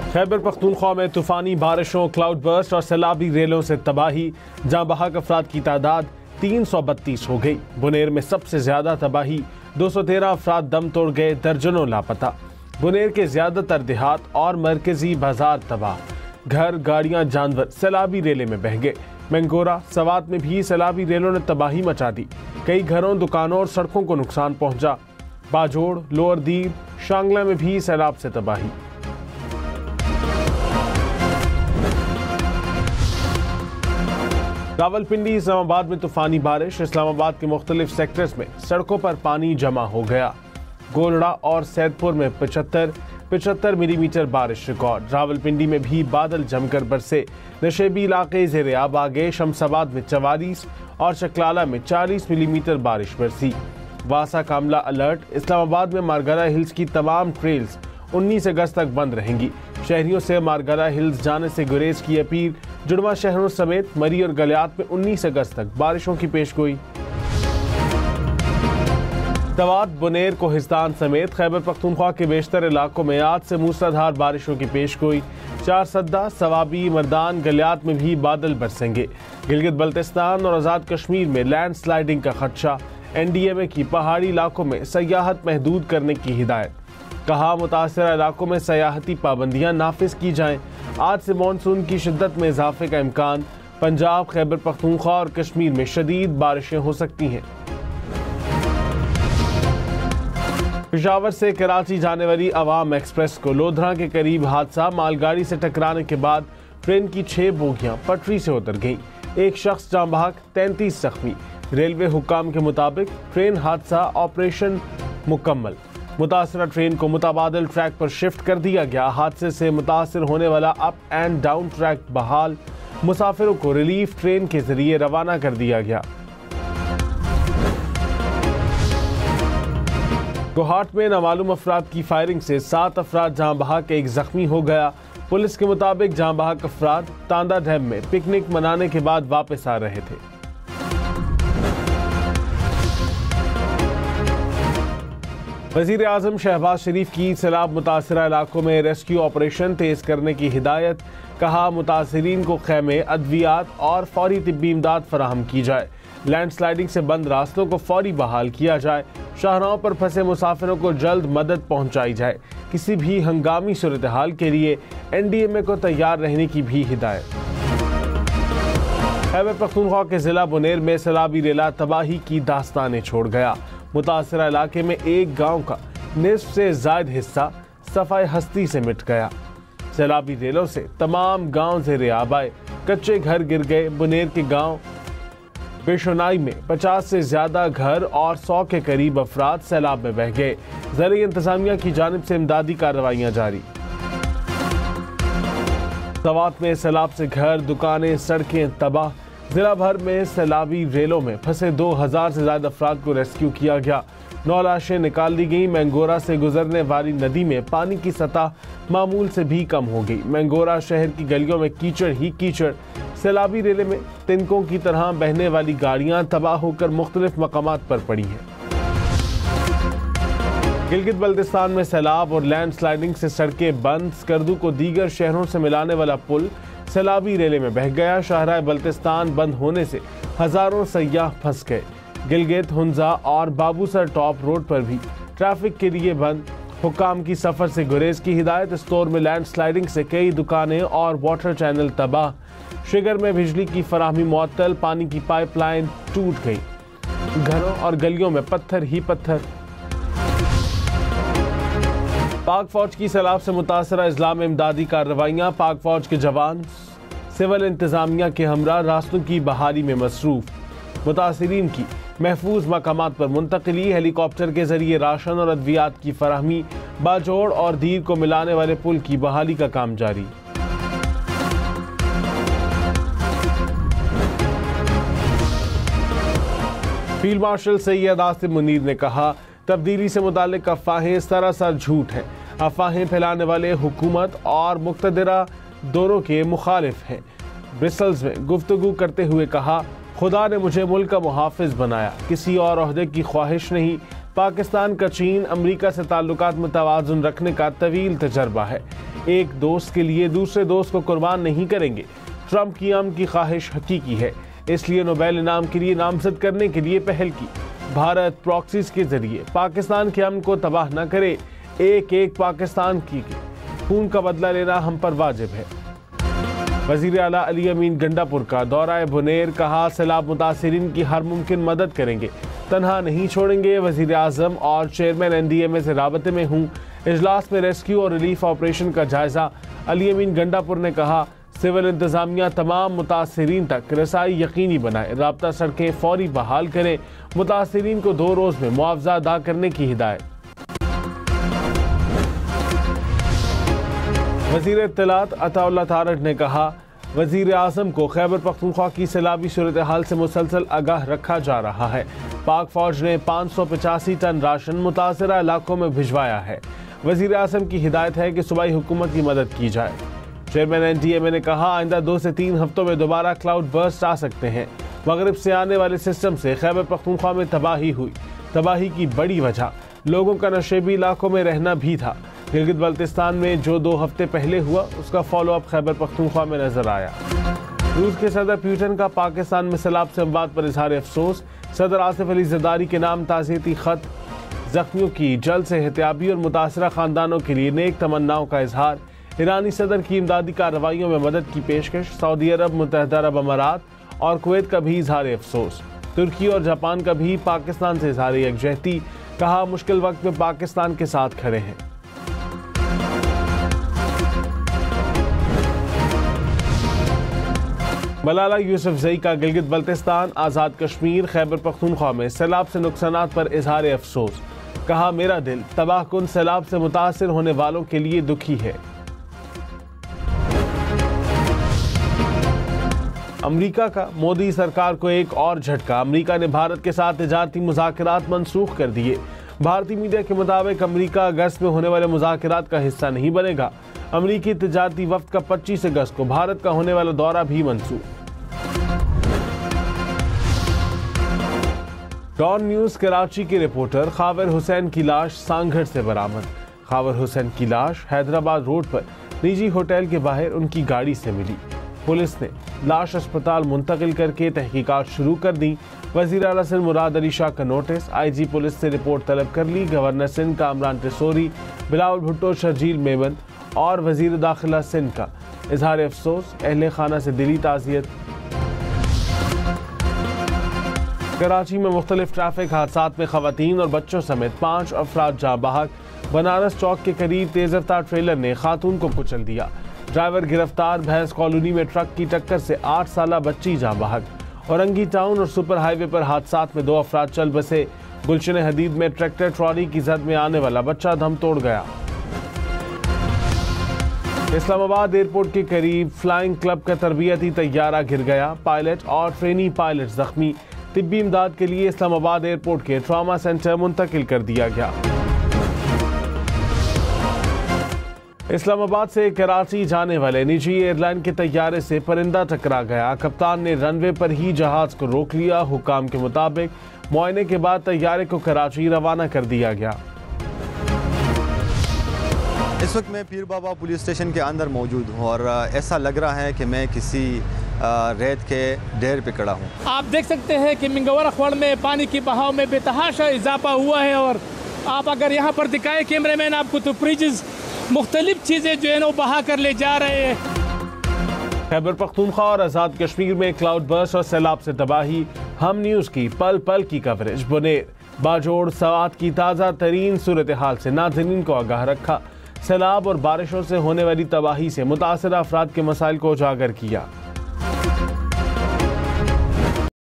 खैबर पख्तूनख्वा में तूफानी बारिशों, क्लाउड बर्स्ट और सैलाबी रेलों से तबाही। जहां बहक अफराद की तादाद 332 हो गई। बुनेर में सबसे ज्यादा तबाही, 213 अफराद दम तोड़ गए, दर्जनों लापता। बुनेर के ज्यादातर देहात और मरकजी बाजार तबाह। घर, गाड़ियां, जानवर सैलाबी रेले में बह गए। मैंगोरा, सवात में भी सैलाबी रेलों ने तबाही मचा दी। कई घरों, दुकानों और सड़कों को नुकसान पहुंचा। बाजोड़, लोअर दीर, शांगला में भी सैलाब से तबाही। रावलपिंडी, इस्लामाबाद में तूफानी बारिश। इस्लामाबाद के मुख्तलिफ सेक्टर्स में सड़कों पर पानी जमा हो गया। गोलड़ा और सैदपुर में 75 मिलीमीटर बारिश रिकॉर्ड। रावलपिंडी में भी बादल जमकर बरसे। नशेबी इलाके ज़ेरे आब आ गए। शमसाबाद में 44 और चकलाला में 40 मिलीमीटर बारिश बरसी। वासा कामला अलर्ट। इस्लामाबाद में मारगला हिल्स की तमाम ट्रेल्स 19 अगस्त तक बंद रहेंगी। शहरियों से मारगला हिल्स जाने से गुरेज की अपील। जुड़वा शहरों समेत मरी और गलियात में 19 अगस्त तक बारिशों की पेशगोई। सवात, बुनेर, कोहिस्तान समेत खैबर पख्तूनख्वा के बेशतर इलाकों में आज से मूसलाधार बारिशों की पेशगोई। चारसद्दा, सवाबी, मर्दान, गलियात में भी बादल बरसेंगे। गिलगित बल्तिस्तान और आज़ाद कश्मीर में लैंड स्लाइडिंग का खदशा। NDMA की पहाड़ी इलाकों में सयाहत महदूद करने की हिदायत। कहा, मुतासरा इलाकों में सयाहती पाबंदियां नाफिज की जाएं। आज से मानसून की शिद्दत में इजाफे का इम्कान। पंजाब, खैबर पख्तूनख्वा और कश्मीर में शदीद बारिशें हो सकती हैं। पेशावर से कराची जाने वाली अवाम एक्सप्रेस को लोधरा के करीब हादसा। मालगाड़ी से टकराने के बाद ट्रेन की 6 बोगियां पटरी से उतर गईं। एक शख्स जाँ बहक, 33 जख्मी। रेलवे हुक्काम के मुताबिक ट्रेन हादसा ऑपरेशन मुकम्मल। मुतासरा ट्रेन को मुताबादिल ट्रैक पर शिफ्ट कर दिया गया। हादसे से मुतासर होने वाला अप एंड डाउन ट्रैक बहाल। मुसाफिरों को रिलीफ ट्रेन के जरिए रवाना कर दिया गया। गोहाट में नामालूम अफराद की फायरिंग से 7 अफराद जहां बहक, 1 जख्मी हो गया। पुलिस के मुताबिक जहां बहक अफराद तांदा डैम में पिकनिक मनाने के बाद वापस आ रहे थे। वज़ीर आज़म शहबाज शरीफ की सैलाब मुतासरा इलाकों में रेस्क्यू ऑपरेशन तेज करने की हिदायत। कहा, मुतासरीन को खैमे, अद्वियात और फौरी तिब्बी इमदाद फराहम की जाए। लैंड स्लाइडिंग से बंद रास्तों को फौरी बहाल किया जाए। शाहराहों पर फंसे मुसाफिरों को जल्द मदद पहुंचाई जाए। किसी भी हंगामी सूरत हाल के लिए NDMA को तैयार रहने की भी हिदायत। खैबर पख्तूनख्वा के जिला बुनेर में सैलाबी रेला तबाही की दास्तानें छोड़ गया। मुतासरा इलाके में एक गांव का निस्फ से ज्यादा हिस्सा सफाई हस्ती से मिट गया। सैलाबी रेलों से तमाम गांव ज़ेरे आब आए। कच्चे घर गिर गए। बुनेर के गांव बेशोनाई में 50 से ज्यादा घर और 100 के करीब अफराद सैलाब में बह गए। ज़रिए इंतजामिया की जानिब से इमदादी कार्रवाइयां जारी। सवात में सैलाब से घर, दुकानें, सड़कें तबाह। जिला भर में सैलाबी रेलों में फंसे 2000 से ज्यादा अफराद को रेस्क्यू किया गया। 9 लाशें निकाल दी गई। मैंगोरा से गुजरने वाली नदी में पानी की सतह मामूल से भी कम हो गई। मैंगोरा शहर की गलियों में कीचड़ ही कीचड़। सैलाबी रेले में तिनकों की तरह बहने वाली गाड़ियां तबाह होकर मुख्तलिफ मकामात पर पड़ी हैं। गिलगित बल्तिस्तान में सैलाब और लैंड स्लाइडिंग से सड़कें बंद। स्कर्दू को दीगर शहरों से मिलाने वाला पुल सैलाबी रेले में बह गया। शाहराह बल्तिस्तान बंद होने से हजारों सयाह फंस गए। गिलगित, हुंजा और बाबूसर टॉप रोड पर भी ट्रैफिक के लिए बंद। हुक्काम की सफर से गुरेज की हिदायत। स्टोर में लैंड स्लाइडिंग से कई दुकानें और वाटर चैनल तबाह। शिगर में बिजली की फराहमी मुअत्तल। पानी की पाइपलाइन टूट गई। घरों और गलियों में पत्थर ही पत्थर। पाक फौज की सैलाब से मुतासरा अजला में इमदादी कार्रवाइयां। पाक फौज के जवान सिविल इंतजामिया के हमरा रास्तों की बहाली में मसरूफ। मुतासरीन की महफूज मकामात पर मुंतकिली। हेलीकॉप्टर के जरिए राशन और अद्वियात की फराहमी। बाजोड़ और दीर को मिलाने वाले पुल की बहाली का काम जारी। फील्ड मार्शल सैयद आसिम मुनीर ने कहा, तब्दीली से मुताल्लिक अफवाहें सरासर झूठ हैं। अफवाहें फैलाने वाले हुकूमत और मुक्तदरा दोनों के मुखालिफ हैं। ब्रिसल्स में गुफ्तगू करते हुए कहा, खुदा ने मुझे मुल्क का मुहाफिज बनाया, किसी और ओहदे की ख्वाहिश नहीं। पाकिस्तान का चीन अमरीका से ताल्लुकात में तवाज़ुन रखने का तवील तजर्बा है। एक दोस्त के लिए दूसरे दोस्त को कुर्बान नहीं करेंगे। ट्रंप की अमन की ख्वाहिश हकीकी है, इसलिए नोबेल इनाम के लिए नामजद करने के लिए पहल की। भारत प्रॉक्सीज के जरिए पाकिस्तान के अमन को तबाह न करे। एक एक पाकिस्तान की खून का बदला लेना हम पर वाजिब है। वजीर आला अली अमीन गंडापुर का दौरा बुनेर, कहा सैलाब मुतासिरीन की हर मुमकिन मदद करेंगे, तनहा नहीं छोड़ेंगे। वजीर आजम और चेयरमैन NDMA से राबते में हूँ। इजलास में रेस्क्यू और रिलीफ ऑपरेशन का जायजा। अली अमीन गंडापुर ने कहा सिविल इंतजामिया तमाम मुतासिरीन तक रसाई यकीनी बनाए, राब्ता सड़कें फौरी बहाल करें, मुतासिरीन को 2 रोज में मुआवजा अदा करने की हिदायत। वजीर इत्तलात अताउल्लाह तारड़ ने कहा वजीर आजम को खैबर पख्तूनख्वा की सैलाबी सूरत हाल से मुसलसल आगाह रखा जा रहा है। पाक फौज ने 585 टन राशन मुतासरा इलाकों में भिजवाया है। वजीर आजम की हिदायत है कि सूबाई हुकूमत की मदद की जाए। चेयरमैन NDMA ने कहा आइंदा 2 से 3 हफ्तों में दोबारा क्लाउड बर्स्ट आ सकते हैं। मगरिब से आने वाले सिस्टम से खैबर पख्तूनख्वा में तबाही हुई। तबाही की बड़ी वजह लोगों का नशेबी इलाकों में रहना भी था। गिलगित बल्तिस्तान में जो 2 हफ्ते पहले हुआ उसका फॉलो अप खैबर पख्तूनख्वा में नजर आया। रूस के सदर पुतिन का पाकिस्तान में सैलाब से अमवात पर इजहार अफसोस। सदर आसिफ अली जरदारी के नाम ताज़ियती खत। जख्मियों की जल्द से एहतियाबी और मुतासरा खानदानों के लिए नेक तमन्नाओं का इजहार। ईरानी सदर की इमदादी कार्रवाइयों में मदद की पेशकश। सऊदी अरब, मुत्तहदा अरब अमारात और कुवैत का भी इजहार अफसोस। तुर्की और जापान का भी पाकिस्तान से इजहार यकजहती। कहा मुश्किल वक्त में पाकिस्तान के साथ खड़े हैं। मलाला यूसुफजई का गिलगित बल्तिस्तान, आज़ाद कश्मीर, खैबर पख्तूनख्वा में सैलाब से नुकसानात पर इजहार अफसोस। कहा मेरा दिल तबाहकुन सैलाब से मुतासिर होने वालों के लिए दुखी है। अमेरिका का मोदी सरकार को एक और झटका। अमेरिका ने भारत के साथ तिजारती मुज़ाकरात मनसूख कर दिए। भारतीय मीडिया के मुताबिक अमेरिका अगस्त में होने वाले मुज़ाकरात का हिस्सा नहीं बनेगा। अमेरिकी तिजारती वफ्द का 25 अगस्त को भारत का होने वाला दौरा भी मनसूख। डॉन न्यूज कराची के रिपोर्टर खावर हुसैन की लाश सांगढ़ से बरामद। खावर हुसैन की लाश हैदराबाद रोड पर निजी होटल के बाहर उनकी गाड़ी से मिली। पुलिस ने लाश अस्पताल मुंतकिल करके तहकीकात शुरू कर दी। वजीर आला सिंध मुराद अली शाह का नोटिस। IG पुलिस से रिपोर्ट तलब कर ली। गवर्नर सिंध कामरान टिसोरी, बिलावल भुट्टो, शर्जील मेमन और वजीर दाखिला सिंध का इजहार अफसोस। अहले खाना से दिली ताज़ियत। कराची में मुख्तलिफ ट्रैफिक हादसात में खवातीन और बच्चों समेत 5 अफराद जाँ बहक। बनारस चौक के करीब तेज रफ्तार ट्रेलर ने खातून को कुचल दिया। ड्राइवर गिरफ्तार। भैंस कॉलोनी में ट्रक की टक्कर से 8 साला बच्ची जाँ बहक। औरंगी टाउन और सुपर हाईवे पर हादसात में 2 अफराद चल बसे। गुलशन हदीद में ट्रैक्टर ट्रॉली की जद में आने वाला बच्चा दम तोड़ गया। इस्लामाबाद एयरपोर्ट के करीब फ्लाइंग क्लब का तरबियती तैयारा गिर गया। पायलट और ट्रेनी पायलट जख्मी। तिब्बी इमदाद के लिए इस्लामाबाद एयरपोर्ट के ट्रॉमा सेंटर मुंतकिल कर दिया गया। इस्लामाबाद से कराची जाने वाले निजी एयरलाइन के तैयारे से परिंदा टकरा गया। कप्तान ने रनवे पर ही जहाज को रोक लिया। हुकाम के मुताबिक मुआयने के बाद तैयारे को कराची रवाना कर दिया गया। इस वक्त मैं पीर बाबा पुलिस स्टेशन के अंदर मौजूद हूँ और ऐसा लग रहा है कि मैं किसी रेत के ढेर पे खड़ा हूँ। आप देख सकते हैं कि मिंगवर खवड़ में पानी की बहाव में बेतहाशा इजाफा हुआ है और आप अगर यहाँ पर दिखाए कैमरामैन आपको तो ब्रिजेस मुख्तलिफ चीज़ें जो है वो बहा कर ले जा रहे हैं। खैबर पख्तूनख्वा और आज़ाद कश्मीर में क्लाउड बर्स्ट और सैलाब से तबाही। हम न्यूज़ की पल पल की कवरेज। बुनेर, बाजोड़, सवात की ताज़ा तरीन सूरत हाल से नाज़रीन को आगाह रखा। सैलाब और बारिशों से होने वाली तबाही से मुतासर अफराद के मसाइल को उजागर किया।